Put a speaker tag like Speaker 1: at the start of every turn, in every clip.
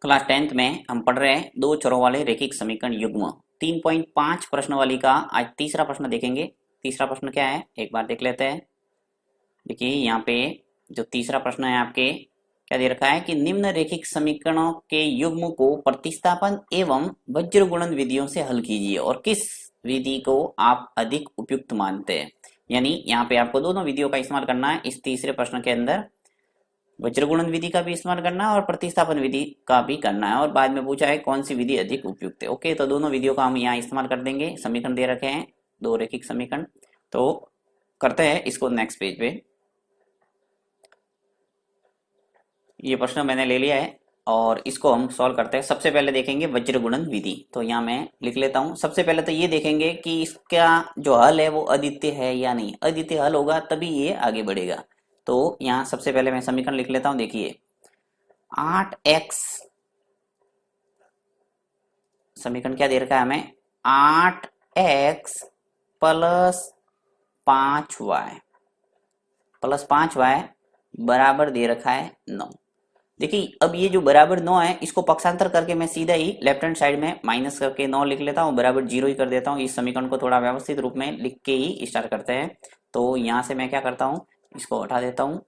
Speaker 1: Class 10th में हम पढ़ रहे हैं दो चरों वाले रैखिक समीकरण युग्म 3.5 प्रश्न वाली का आज तीसरा प्रश्न देखेंगे। तीसरा प्रश्न क्या है एक बार देख लेते हैं। देखिए यहाँ पे जो तीसरा प्रश्न है आपके क्या दे रखा है कि निम्न रैखिक समीकरणों के युग्म को प्रतिस्थापन एवं वज्र गुणन विधियों से हल कीजिए और किस विधि को आप अधिक उपयुक्त मानते हैं। यानी यहाँ पे आपको दोनों विधियों का इस्तेमाल करना है इस तीसरे प्रश्न के अंदर। वज्र गुणन विधि का भी इस्तेमाल करना है और प्रतिस्थापन विधि का भी करना है और बाद में पूछा है कौन सी विधि अधिक उपयुक्त है। ओके, तो दोनों विधियों का हम यहाँ इस्तेमाल कर देंगे। समीकरण दे रखे हैं दो रैखिक समीकरण, तो करते हैं इसको नेक्स्ट पेज पे। ये प्रश्न मैंने ले लिया है और इसको हम सॉल्व करते हैं। सबसे पहले देखेंगे वज्र गुणन विधि, तो यहाँ मैं लिख लेता हूँ। सबसे पहले तो ये देखेंगे कि इसका जो हल है वो अद्वितीय है या नहीं। अद्वितीय हल होगा तभी ये आगे बढ़ेगा। तो यहाँ सबसे पहले मैं समीकरण लिख लेता हूँ। देखिए 8x, समीकरण क्या दे रखा है हमें 8x प्लस 5y बराबर दे रखा है 9। देखिए अब ये जो बराबर 9 है इसको पक्षांतर करके मैं सीधा ही लेफ्ट हैंड साइड में माइनस करके 9 लिख लेता हूँ, बराबर 0 ही कर देता हूँ। इस समीकरण को थोड़ा व्यवस्थित रूप में लिख के ही स्टार्ट करते हैं। तो यहाँ से मैं क्या करता हूँ, इसको हटा देता हूँ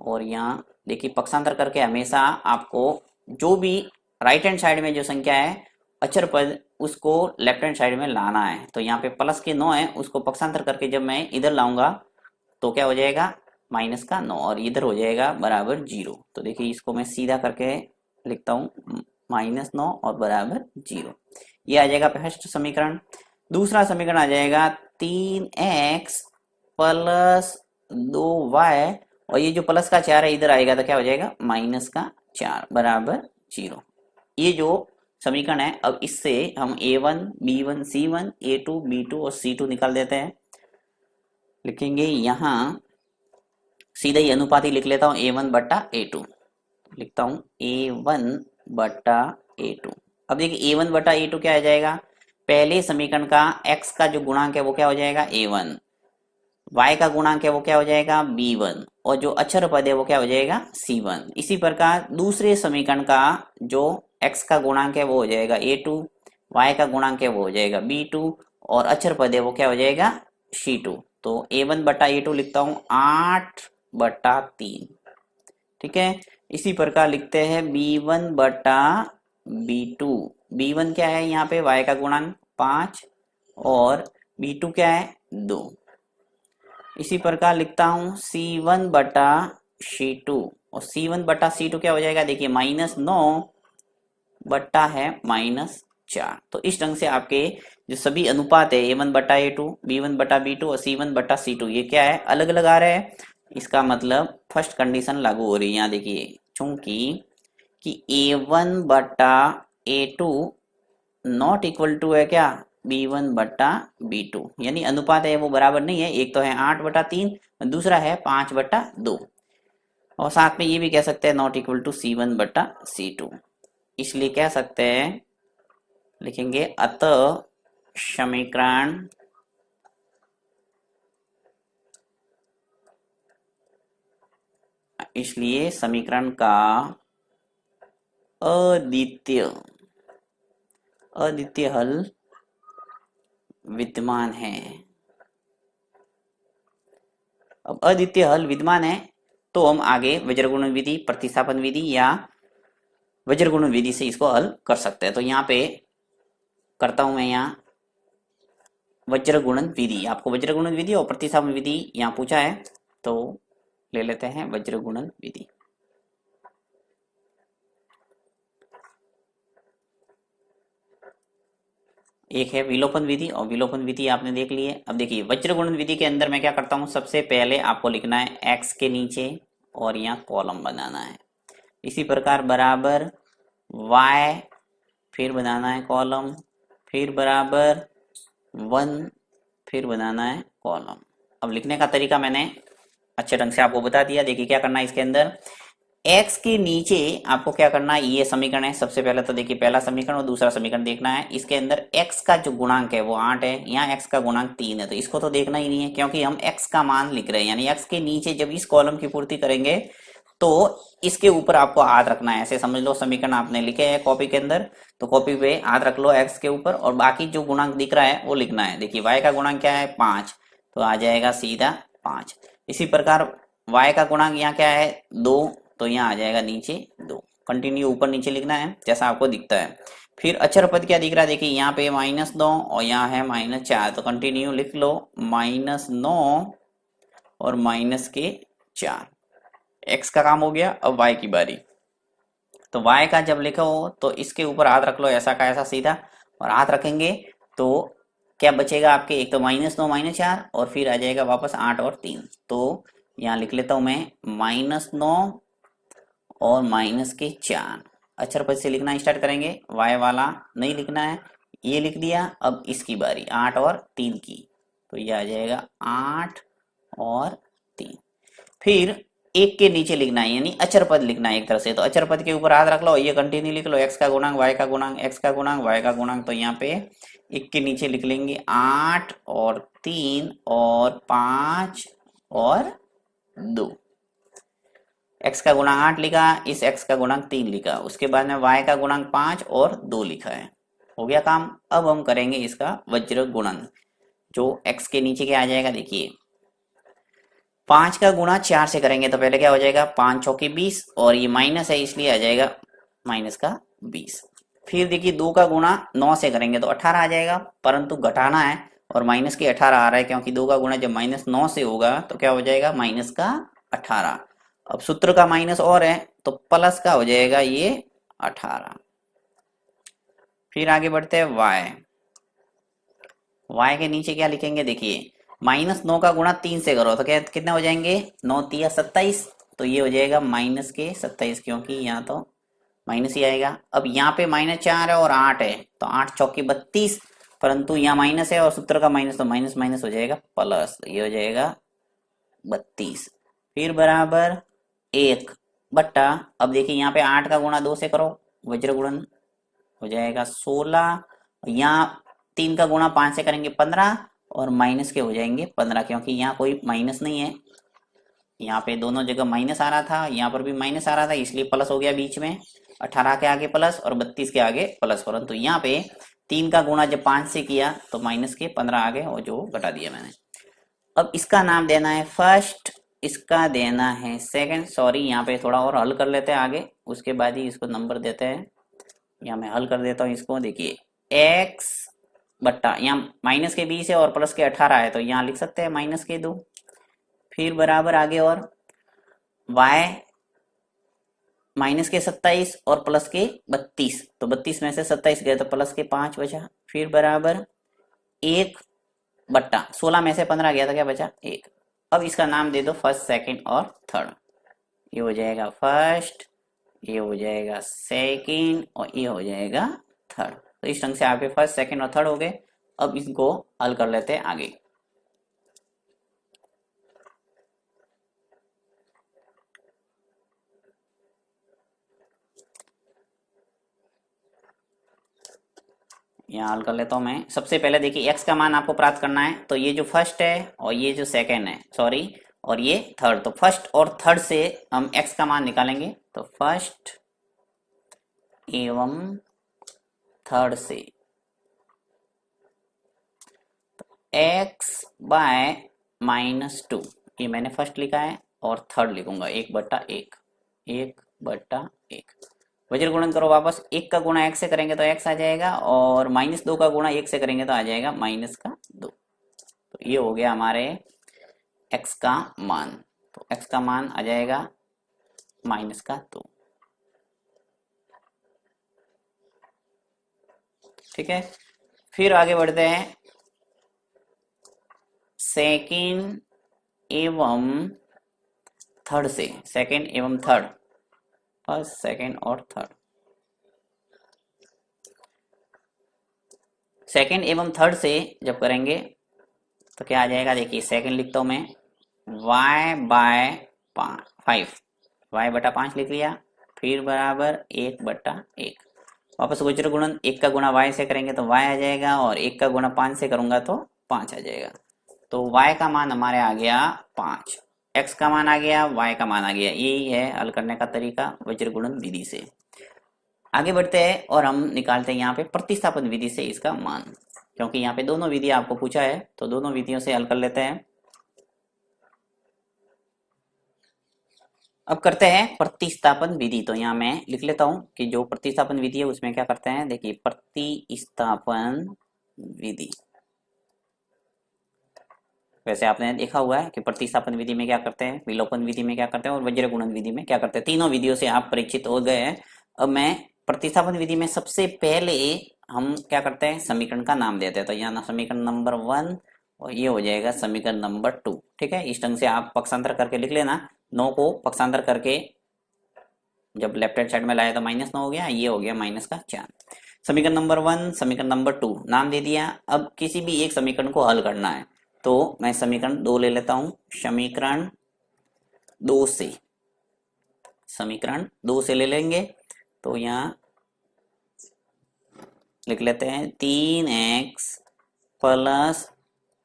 Speaker 1: और यहाँ देखिए पक्षांतर करके हमेशा आपको जो भी राइट हैंड साइड में जो संख्या है अचर पद उसको लेफ्ट हैंड साइड में लाना है। तो यहाँ पे प्लस के 9 है उसको पक्षांतर करके जब मैं इधर लाऊंगा तो क्या हो जाएगा माइनस का 9 और इधर हो जाएगा बराबर 0। तो देखिए इसको मैं सीधा करके लिखता हूँ -9 और बराबर 0। ये आ जाएगा फर्स्ट समीकरण। दूसरा समीकरण आ जाएगा 3x प्लस 2y और ये जो प्लस का 4 है इधर आएगा तो क्या हो जाएगा माइनस का 4 बराबर 0। ये जो समीकरण है अब इससे हम a1 b1 c1 a2 b2 और c2 निकाल देते हैं। लिखेंगे यहाँ सीधा ही अनुपात ही लिख लेता हूँ a1 बट्टा a2, लिखता हूँ a1 बट्टा a2। अब देखिए a1 बट्टा a2 क्या आ जाएगा, पहले समीकरण का x का जो गुणांक है वो क्या हो जाएगा a1, y का गुणांक है वो क्या हो जाएगा b1 और जो अक्षर पद है वो क्या हो जाएगा c1। इसी प्रकार दूसरे समीकरण का जो x का गुणांक है वो हो जाएगा a2, y का गुणांक है वो हो जाएगा b2 और अक्षर पद है वो क्या हो जाएगा c2। तो a1 बटा a2 लिखता हूँ 8/3। ठीक है, इसी प्रकार लिखते हैं b1 बटा b2। b1 क्या है यहाँ पे y का गुणांक 5 और b2 क्या है 2। इसी प्रकार लिखता हूँ c1 बटा c2 और c1 बटा c2 क्या हो जाएगा देखिए -9 बट्टा है -4। तो इस ढंग से आपके जो सभी अनुपात है a1 बटा a2 b1 बटा b2 और c1 बटा c2 ये क्या है अलग अलग आ रहे हैं। इसका मतलब फर्स्ट कंडीशन लागू हो रही है। यहाँ देखिए चूंकि कि a1 बटा a2 नॉट इक्वल टू है क्या b1 बटा b2, यानी अनुपात है वो बराबर नहीं है। एक तो है 8/3 दूसरा है 5/2 और साथ में ये भी कह सकते हैं नॉट इक्वल टू c1 बटा c2। इसलिए कह सकते हैं लिखेंगे अतः समीकरण इसलिए समीकरण का अद्वितीय हल विद्यमान है। अब अद्वितीय हल विद्यमान है तो हम आगे वज्र गुणन विधि प्रतिस्थापन विधि या वज्र गुणन विधि से इसको हल कर सकते हैं। तो यहाँ पे करता हूं मैं यहाँ वज्र गुणन विधि, आपको वज्र गुणन विधि और प्रतिस्थापन विधि यहाँ पूछा है तो ले लेते हैं वज्र गुणन विधि। एक है विलोपन विधि और विलोपन विधि आपने देख ली है। अब देखिए वज्र गुणन विधि के अंदर मैं क्या करता हूँ, सबसे पहले आपको लिखना है x के नीचे और यहाँ कॉलम बनाना है। इसी प्रकार बराबर y, फिर बनाना है कॉलम, फिर बराबर 1, फिर बनाना है कॉलम। अब लिखने का तरीका मैंने अच्छे ढंग से आपको बता दिया। देखिए क्या करना है इसके अंदर x के नीचे आपको क्या करना है, ये समीकरण है। सबसे पहले तो देखिए पहला समीकरण और दूसरा समीकरण देखना है। इसके अंदर x का जो गुणांक है वो 8 है, यहाँ x का गुणांक 3 है, तो इसको तो देखना ही नहीं है क्योंकि हम x का मान लिख रहे हैं। यानी x के नीचे जब इस कॉलम की पूर्ति करेंगे तो इसके ऊपर आपको हाथ रखना है। ऐसे समझ लो समीकरण आपने लिखे हैं कॉपी के अंदर, तो कॉपी पे हाथ रख लो एक्स के ऊपर और बाकी जो गुणांक दिख रहा है वो लिखना है। देखिए y का गुणांक क्या है 5, तो आ जाएगा सीधा 5। इसी प्रकार y का गुणांक यहाँ क्या है 2, तो यहाँ आ जाएगा नीचे 2। कंटिन्यू ऊपर नीचे लिखना है जैसा आपको दिखता है। फिर अचर पद क्या दिख रहा है, देखिए यहाँ पे -9 और यहाँ है -4, तो कंटिन्यू लिख लो -9 और -4। x का काम हो गया, अब y की बारी। तो y का जब लिखो तो इसके ऊपर हाथ रख लो ऐसा का ऐसा सीधा, और हाथ रखेंगे तो क्या बचेगा आपके, एक तो -9 -4 और फिर आ जाएगा वापस 8 और 3। तो यहाँ लिख लेता हूं मैं -9 और -4। अक्षर पद से लिखना स्टार्ट करेंगे, y वाला नहीं लिखना है, ये लिख दिया। अब इसकी बारी 8 और 3 की, तो ये आ जाएगा 8 और 3। फिर एक के नीचे लिखना है, यानी अचर पद लिखना है एक तरह से। तो अचर पद के ऊपर हाथ रख लो, ये कंटिन्यू लिख लो x का गुणांक y का गुणांक, x का गुणांक y का गुणांक। तो यहाँ पे एक के नीचे लिख लेंगे 8 और 3 और 5 और 2। x का गुणांक 8 लिखा, इस x का गुणांक 3 लिखा, उसके बाद में y का गुणांक 5 और 2 लिखा है। हो गया काम। अब हम करेंगे इसका वज्र गुणन, जो x के नीचे क्या आ जाएगा, देखिए 5 का गुणा 4 से करेंगे तो पहले क्या हो जाएगा 5 चौके 20, और ये माइनस है इसलिए आ जाएगा -20। फिर देखिए 2 का गुणा 9 से करेंगे तो 18 आ जाएगा, परंतु घटाना है और माइनस के 18 आ रहा है, क्योंकि 2 का गुणा जब -9 से होगा तो क्या हो जाएगा -18। अब सूत्र का माइनस और है तो प्लस का हो जाएगा ये 18। फिर आगे बढ़ते हैं y के नीचे क्या लिखेंगे, देखिए -9 का गुणा 3 से करो तो क्या कितने हो जाएंगे 9 3 27, तो ये हो जाएगा -27, क्योंकि यहाँ तो माइनस ही आएगा। अब यहाँ पे -4 है और 8 है, तो 8 चौके 32, परंतु यहाँ माइनस है और सूत्र का माइनस, तो माइनस माइनस हो जाएगा प्लस, तो ये हो जाएगा 32। फिर बराबर 1 बट्टा, अब देखिए यहाँ पे 8 का गुणा 2 से करो, वज्र गुणन हो जाएगा 16, यहाँ 3 का गुणा 5 से करेंगे 15, और माइनस के हो जाएंगे 15, क्योंकि यहाँ कोई माइनस नहीं है। यहाँ पे दोनों जगह माइनस आ रहा था, यहाँ पर भी माइनस आ रहा था, इसलिए प्लस हो गया बीच में। 18 के आगे प्लस और 32 के आगे प्लस, परंतु यहाँ पे 3 का गुणा जब 5 से किया तो माइनस के 15 आ गए, और जो घटा दिया मैंने। अब इसका नाम देना है फर्स्ट, इसका देना है सेकंड। सॉरी, यहाँ पे थोड़ा और हल कर लेते हैं आगे, उसके बाद ही इसको नंबर देते हैं। यहाँ मैं हल कर देता हूँ इसको, देखिए x बट्टा, यहाँ माइनस के 20 है और प्लस के 18 है, तो यहाँ लिख सकते हैं -2। फिर बराबर आगे, और y माइनस के 27 और प्लस के 32, तो 32 में से 27 गए तो प्लस के 5 बचा। फिर बराबर 1 बट्टा 16 में से 15 गया तो क्या बचा 1। अब इसका नाम दे दो फर्स्ट सेकंड और थर्ड, ये हो जाएगा फर्स्ट, ये हो जाएगा सेकंड और ये हो जाएगा थर्ड। तो इस ढंग से आपके फर्स्ट सेकंड और थर्ड हो गए। अब इसको हल कर लेते हैं आगे। यहाँ हल कर लेता हूँ मैं। सबसे पहले देखिए x का मान आपको प्राप्त करना है, तो ये जो फर्स्ट है और ये जो सेकंड है, सॉरी, और ये थर्ड, तो फर्स्ट और थर्ड से हम x का मान निकालेंगे। तो फर्स्ट एवं थर्ड से x बाय -2, ये मैंने फर्स्ट लिखा है, और थर्ड लिखूंगा 1/1, 1/1। वज्र गुणन करो वापस, 1 का गुणा x से करेंगे तो x आ जाएगा, और -2 का गुणा 1 से करेंगे तो आ जाएगा -2। तो ये हो गया हमारे x का मान, तो x का मान आ जाएगा -2। ठीक है, फिर आगे बढ़ते हैं सेकंड एवं थर्ड से। सेकंड एवं थर्ड, फर्स्ट सेकंड और थर्ड। सेकंड एवं थर्ड से जब करेंगे तो क्या आ जाएगा, देखिए सेकंड लिखता हूं मैं y/5, y/5 लिख लिया। फिर बराबर 1/1, वापस वज्र गुणन, 1 का गुणा y से करेंगे तो y आ जाएगा, और 1 का गुणा 5 से करूंगा तो 5 आ जाएगा। तो y का मान हमारे आ गया 5। x का मान आ गया, y का मान आ गया। यही है हल करने का तरीका वज्र गुणन विधि से। आगे बढ़ते हैं और हम निकालते हैं यहाँ पे प्रतिस्थापन विधि से इसका मान, क्योंकि यहाँ पे दोनों विधि आपको पूछा है तो दोनों विधियों से हल कर लेते हैं। अब करते हैं प्रतिस्थापन विधि। तो यहाँ मैं लिख लेता हूं कि जो प्रतिस्थापन विधि है उसमें क्या करते हैं। देखिए प्रतिस्थापन विधि, वैसे आपने देखा हुआ है कि प्रतिस्थापन विधि में क्या करते हैं, विलोपन विधि में क्या करते हैं और वज्र गुणन विधि में क्या करते हैं। तीनों विधियों से आप परिचित हो गए हैं। अब मैं प्रतिस्थापन विधि में सबसे पहले हम क्या करते हैं, समीकरण का नाम देते हैं। तो यहाँ समीकरण नंबर 1 और ये हो जाएगा समीकरण नंबर 2। ठीक है, इस ढंग से आप पक्षांतर करके लिख लेना। 9 को पक्षांतर करके जब लेफ्ट हैंड साइड में लाया तो -9 हो गया, ये हो गया -4। समीकरण नंबर 1, समीकरण नंबर 2 नाम दे दिया। अब किसी भी एक समीकरण को हल करना है तो मैं समीकरण 2 ले लेता हूं। समीकरण 2 से, समीकरण 2 से ले लेंगे तो यहाँ लिख लेते हैं 3x प्लस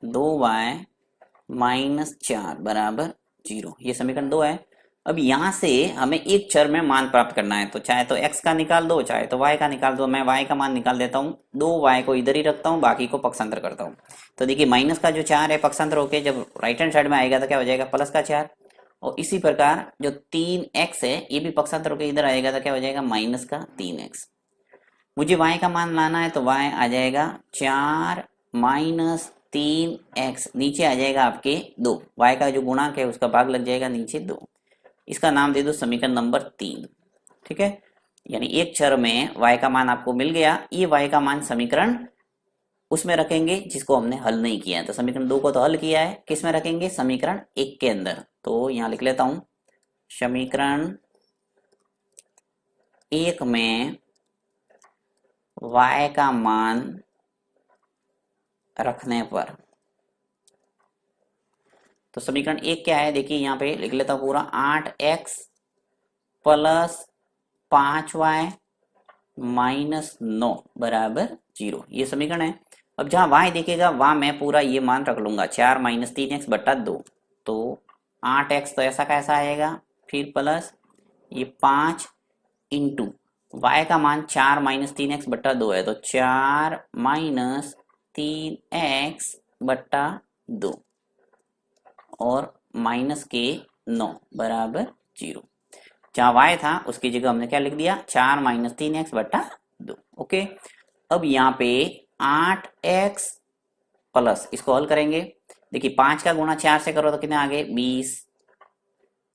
Speaker 1: 2y -4 बराबर 0। ये समीकरण 2 है। अब यहाँ से हमें एक चर में मान प्राप्त करना है, तो चाहे तो x का निकाल दो चाहे तो y का निकाल दो। मैं y का मान निकाल देता हूँ, 2y को इधर ही रखता हूँ, बाकी को पक्षांतर करता हूँ। तो देखिए माइनस का जो 4 है पक्षांतर होके जब राइट हैंड साइड में आएगा तो क्या हो जाएगा, +4। और इसी प्रकार जो 3x है ये भी पक्षांतर होके इधर आएगा तो क्या हो जाएगा, -3x। मुझे y का मान लाना है तो y आ जाएगा 4 -3x, नीचे आ जाएगा आपके 2। y का जो गुणांक है उसका भाग लग जाएगा नीचे 2। इसका नाम दे दो समीकरण नंबर 3। ठीक है, यानी एक चर में y का मान आपको मिल गया। ये y का मान समीकरण उसमें रखेंगे जिसको हमने हल नहीं किया है। तो समीकरण 2 को तो हल किया है, किस में रखेंगे, समीकरण 1 के अंदर। तो यहाँ लिख लेता हूं समीकरण 1 में y का मान रखने पर, तो समीकरण 1 क्या है, देखिए यहाँ पे लिख लेता हूँ पूरा 8x प्लस 5y -9 बराबर 0। ये समीकरण है। अब जहां y देखेगा वहां मैं पूरा ये मान रख लूंगा 4 -3x बटा 2। तो 8x तो ऐसा कैसा आएगा, फिर प्लस ये 5 इंटू y का मान 4 -3x बटा 2 है तो 4 -3x बटा 2 और माइनस के 9 बराबर 0। जहां y था उसकी जगह हमने क्या लिख दिया, 4 -3x बटा 2। ओके, अब यहाँ पे 8x प्लस, इसको हल करेंगे। देखिए 5 का गुणा 4 से करो तो कितना आगे 20,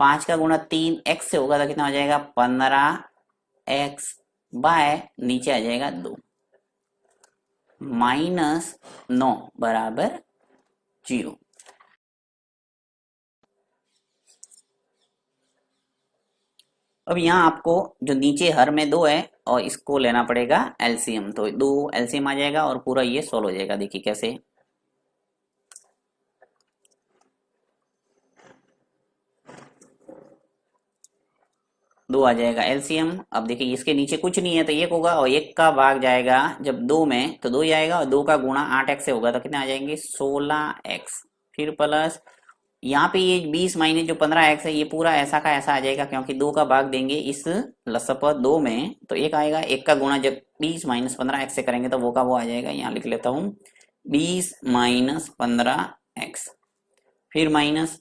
Speaker 1: 5 का गुणा 3x से होगा तो कितना हो जाएगा 15x बाय नीचे आ जाएगा 2 -9 बराबर 0। अब यहाँ आपको जो नीचे हर में 2 है और इसको लेना पड़ेगा एलसीएम, तो 2 एलसीएम आ जाएगा और पूरा ये सोल्व हो जाएगा। देखिए कैसे, दो आ जाएगा एलसीएम। अब देखिए इसके नीचे कुछ नहीं है तो 1 होगा और 1 का भाग जाएगा जब 2 में तो 2 ही आएगा और 2 का गुणा 8x से होगा तो कितने आ जाएंगे 16x, फिर प्लस यहाँ पे ये 20 माइनस जो 15x है ये पूरा ऐसा का ऐसा आ जाएगा क्योंकि 2 का भाग देंगे इस लसप 2 में तो 1 आएगा। 1 का गुणा जब 20 माइनस 15x से करेंगे तो वो का वो आ जाएगा। यहाँ लिख लेता हूँ 20 माइनस 15x, फिर माइनस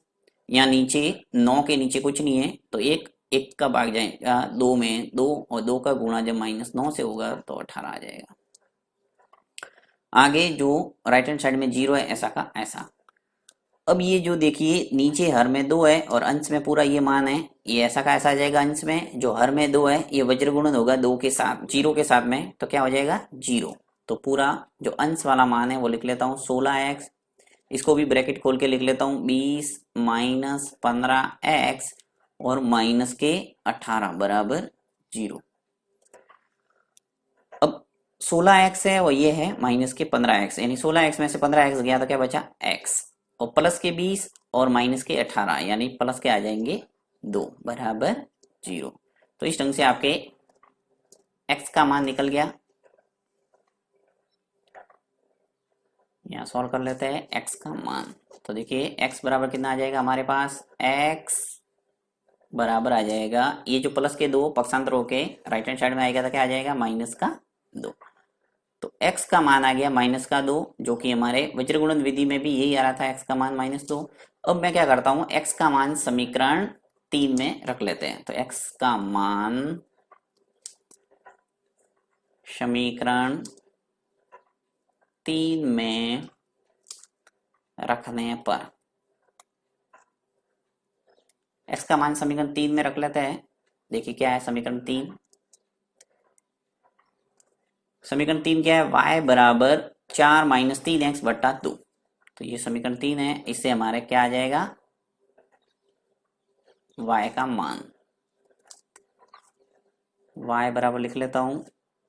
Speaker 1: यहाँ नीचे 9 के नीचे कुछ नहीं है तो 1 का भाग जाएगा 2 में 2 और 2 का गुणा जब -9 से होगा तो 18 आ जाएगा। आगे जो राइट हैंड साइड में 0 है ऐसा का ऐसा। अब ये जो देखिए नीचे हर में 2 है और अंश में पूरा ये मान है, ये ऐसा का ऐसा आ जाएगा। अंश में जो हर में 2 है ये वज्र गुणन होगा 2 के साथ 0 के साथ में तो क्या हो जाएगा 0। तो पूरा जो अंश वाला मान है वो लिख लेता हूँ 16x, इसको भी ब्रैकेट खोल के लिख लेता हूँ 20 माइनस 15x और माइनस के 18 बराबर 0। अब 16x है और ये है माइनस के 15x, यानी 16x में से 15x गया तो क्या बचा x और प्लस के 20 और माइनस के 18 यानी प्लस के आ जाएंगे 2 बराबर 0। तो इस ढंग से आपके x का मान निकल गया। यहाँ सॉल्व कर लेते हैं x का मान। तो देखिए x बराबर कितना आ जाएगा हमारे पास, x बराबर आ जाएगा, ये जो प्लस के दो पक्षांतर होके राइट हैंड साइड में आएगा तो क्या आ जाएगा, -2। तो x का मान आ गया -2, जो कि हमारे वज्रगुणन विधि में भी यही आ रहा था, x का मान -2। अब मैं क्या करता हूँ, x का मान समीकरण 3 में रख लेते हैं। तो x का मान समीकरण 3 में रखने पर, x का मान समीकरण 3 में रख लेते हैं। देखिए क्या है समीकरण 3, समीकरण 3 क्या है, y बराबर 4 - 3x बट्टा 2। तो ये समीकरण 3 है, इससे हमारे क्या आ जाएगा, y का मान, y बराबर लिख लेता हूँ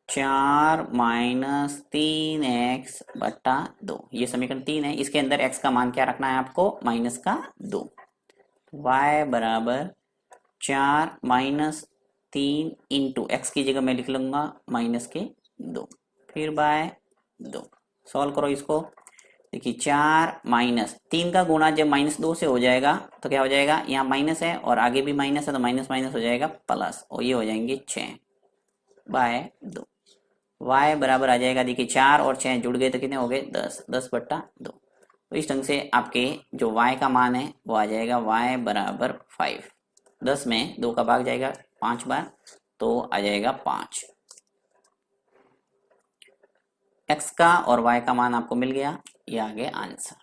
Speaker 1: 4 - 3x बट्टा 2। ये समीकरण 3 है, इसके अंदर x का मान क्या रखना है आपको, -2। y बराबर 4 - 3 इंटू एक्स की जगह मैं लिख लूंगा -2, फिर बाय 2। सॉल्व करो इसको। देखिए 4 माइनस 3 का गुणा जब -2 से हो जाएगा तो क्या हो जाएगा, यहाँ माइनस है और आगे भी माइनस है तो माइनस माइनस हो जाएगा प्लस, और ये हो जाएंगे 6 बाय 2। y बराबर आ जाएगा, देखिए 4 और 6 जुड़ गए तो कितने हो गए, 10, 10 बट्टा 2। तो इस ढंग से आपके जो y का मान है वो आ जाएगा y बराबर 5। 10 में 2 का भाग जाएगा 5 बार, तो आ जाएगा 5। x का और y का मान आपको मिल गया, ये आ गया आंसर।